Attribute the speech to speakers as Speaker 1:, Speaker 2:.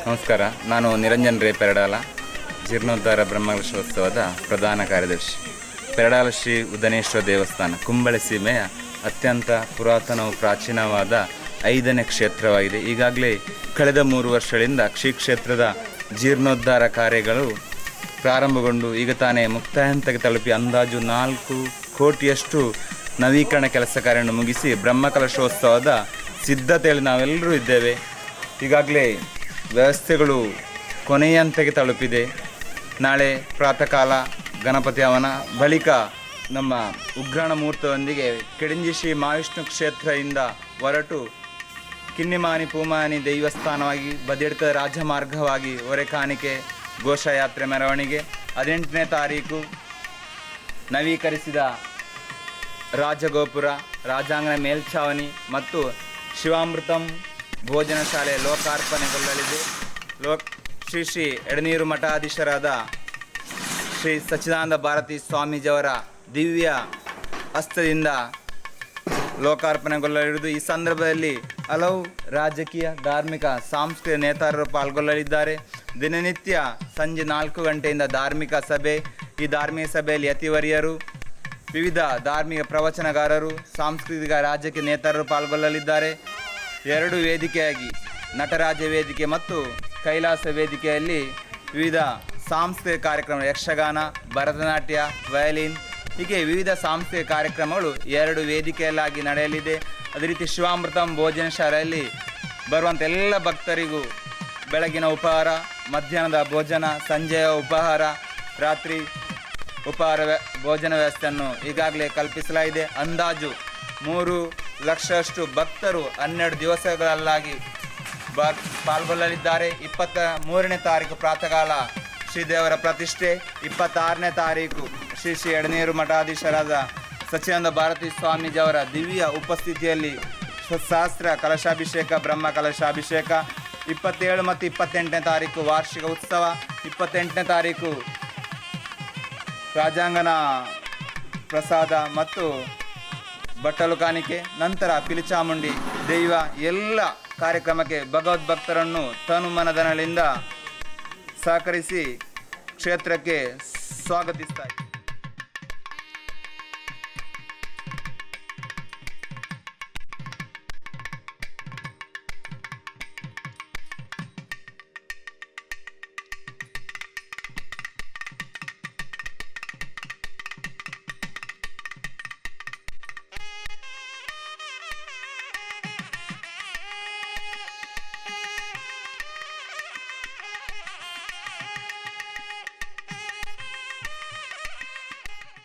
Speaker 1: ನಮಸ್ಕಾರ. ನಾನು ನಿರಂಜನ್ ರೇ ಪೆರಡಾಲ, ಜೀರ್ಣೋದ್ಧಾರ ಬ್ರಹ್ಮಕಲಶೋತ್ಸವದ ಪ್ರಧಾನ ಕಾರ್ಯದರ್ಶಿ. ಪೆರಡಾಲ ಶ್ರೀ ಉದನೇಶ್ವರ ದೇವಸ್ಥಾನ ಕುಂಬಳೆ ಸೀಮೆಯ ಅತ್ಯಂತ ಪುರಾತನವೂ ಪ್ರಾಚೀನವಾದ 5ನೇ ಕ್ಷೇತ್ರವಾಗಿದೆ. ಈಗಾಗಲೇ ಕಳೆದ 3 ವರ್ಷಗಳಿಂದ ಶ್ರೀ ಕ್ಷೇತ್ರದ ಜೀರ್ಣೋದ್ಧಾರ ಕಾರ್ಯಗಳು ಪ್ರಾರಂಭಗೊಂಡು ಈಗ ತಾನೇ ಮುಕ್ತಾಯ ಹಂತಕ್ಕೆ ತಲುಪಿ ಅಂದಾಜು 4 ಕೋಟಿಯಷ್ಟು ನವೀಕರಣ ಕೆಲಸ ಕಾರ್ಯವನ್ನು ಮುಗಿಸಿ ಬ್ರಹ್ಮಕಲಶೋತ್ಸವದ ಸಿದ್ಧತೆಯಲ್ಲಿ ನಾವೆಲ್ಲರೂ ಇದ್ದೇವೆ. ಈಗಾಗಲೇ ವ್ಯವಸ್ಥೆಗಳು ಕೊನೆಯ ಹಂತಕ್ಕೆ ತಲುಪಿದೆ. ನಾಳೆ ಪ್ರಾತಃ ಕಾಲ ಗಣಪತಿ ಹವನ, ಬಳಿಕ ನಮ್ಮ ಉಗ್ರಾಣ ಮುಹೂರ್ತದೊಂದಿಗೆ ಕೆಡಿಂಜಿ ಶ್ರೀ ಮಹಾವಿಷ್ಣು ಕ್ಷೇತ್ರದಿಂದ ಹೊರಟು ಕಿನ್ನಿಮಾನಿ ಪೂಮಾನಿ ದೇವಸ್ಥಾನವಾಗಿ ಬದಿಯಡ್ಕದ ರಾಜಮಾರ್ಗವಾಗಿ ಹೊರೆಕಾಣಿಕೆ ಘೋಷಯಾತ್ರೆ ಮೆರವಣಿಗೆ. 18ನೇ ತಾರೀಕು ನವೀಕರಿಸಿದ ರಾಜಗೋಪುರ, ರಾಜಾಂಗಣ ಮೇಲ್ಛಾವಣಿ ಮತ್ತು ಶಿವಾಮೃತಂ ಭೋಜನ ಶಾಲೆ ಲೋಕಾರ್ಪಣೆಗೊಳ್ಳಲಿದೆ. ಶ್ರೀ ಶ್ರೀ ಎಡನೀರು ಮಠಾಧೀಶರಾದ ಶ್ರೀ ಸಚ್ಚಿದಾನಂದ ಭಾರತಿ ಸ್ವಾಮೀಜಿಯವರ ದಿವ್ಯ ಹಸ್ತದಿಂದ ಲೋಕಾರ್ಪಣೆಗೊಳ್ಳಲಿರುವುದು. ಈ ಸಂದರ್ಭದಲ್ಲಿ ಹಲವು ರಾಜಕೀಯ, ಧಾರ್ಮಿಕ, ಸಾಂಸ್ಕೃತಿಕ ನೇತಾರರು ಪಾಲ್ಗೊಳ್ಳಲಿದ್ದಾರೆ. ದಿನನಿತ್ಯ ಸಂಜೆ 4 ಗಂಟೆಯಿಂದ ಧಾರ್ಮಿಕ ಸಭೆ. ಈ ಧಾರ್ಮಿಕ ಸಭೆಯಲ್ಲಿ ಯತಿವರ್ಯರು, ವಿವಿಧ ಧಾರ್ಮಿಕ ಪ್ರವಚನಗಾರರು, ಸಾಂಸ್ಕೃತಿಕ ರಾಜಕೀಯ ನೇತಾರರು ಪಾಲ್ಗೊಳ್ಳಲಿದ್ದಾರೆ. 2 ವೇದಿಕೆಯಾಗಿ ನಟರಾಜ ವೇದಿಕೆ ಮತ್ತು ಕೈಲಾಸ ವೇದಿಕೆಯಲ್ಲಿ ವಿವಿಧ ಸಾಂಸ್ಕೃತಿಕ ಕಾರ್ಯಕ್ರಮ, ಯಕ್ಷಗಾನ, ಭರತನಾಟ್ಯ, ವಯಲಿನ್ ಹೀಗೆ ವಿವಿಧ ಸಾಂಸ್ಕೃತಿಕ ಕಾರ್ಯಕ್ರಮಗಳು 2 ವೇದಿಕೆಯಲ್ಲಾಗಿ ನಡೆಯಲಿದೆ. ಅದೇ ರೀತಿ ಶಿವಾಮೃತಂ ಭೋಜನ ಶಾಲೆಯಲ್ಲಿ ಬರುವಂಥ ಎಲ್ಲ ಭಕ್ತರಿಗೂ ಬೆಳಗಿನ ಉಪಹಾರ, ಮಧ್ಯಾಹ್ನದ ಭೋಜನ, ಸಂಜೆಯ ಉಪಹಾರ, ರಾತ್ರಿ ಉಪಹಾರ ಭೋಜನ ವ್ಯವಸ್ಥೆಯನ್ನು ಈಗಾಗಲೇ ಕಲ್ಪಿಸಲಾಗಿದೆ. ಅಂದಾಜು 3 ಲಕ್ಷದಷ್ಟು ಭಕ್ತರು 12 ದಿವಸಗಳಲ್ಲಾಗಿ ಪಾಲ್ಗೊಳ್ಳಲಿದ್ದಾರೆ. 23ನೇ ತಾರೀಕು ಪ್ರಾತಃಕಾಲ ಶ್ರೀದೇವರ ಪ್ರತಿಷ್ಠೆ, 26ನೇ ತಾರೀಕು ಶ್ರೀ ಶ್ರೀ ಎಡನೀರು ಮಠಾಧೀಶರಾದ ಸಚ್ಚಿದಾನಂದ ಭಾರತಿ ಸ್ವಾಮೀಜಿಯವರ ದಿವ್ಯ ಉಪಸ್ಥಿತಿಯಲ್ಲಿ ಶಾಸ್ತ್ರ ಕಲಶಾಭಿಷೇಕ, ಬ್ರಹ್ಮ ಕಲಶಾಭಿಷೇಕ. 27 ಮತ್ತು 28ನೇ ತಾರೀಕು ವಾರ್ಷಿಕ ಉತ್ಸವ. 28ನೇ ತಾರೀಕು ರಾಜಾಂಗಣ ಪ್ರಸಾದ ಮತ್ತು ಬಟ್ಟಲು ಕಾಣಿಕೆ. ನಂತರ ಪಿಲಿಚಾಮುಂಡಿ ದೈವ ಎಲ್ಲ ಕಾರ್ಯಕ್ರಮಕ್ಕೆ ಭಗವದ್ಭಕ್ತರನ್ನು ತನುಮನಧನಗಳಿಂದ ಸಹಕರಿಸಿ ಕ್ಷೇತ್ರಕ್ಕೆ ಸ್ವಾಗತಿಸ್ತಾ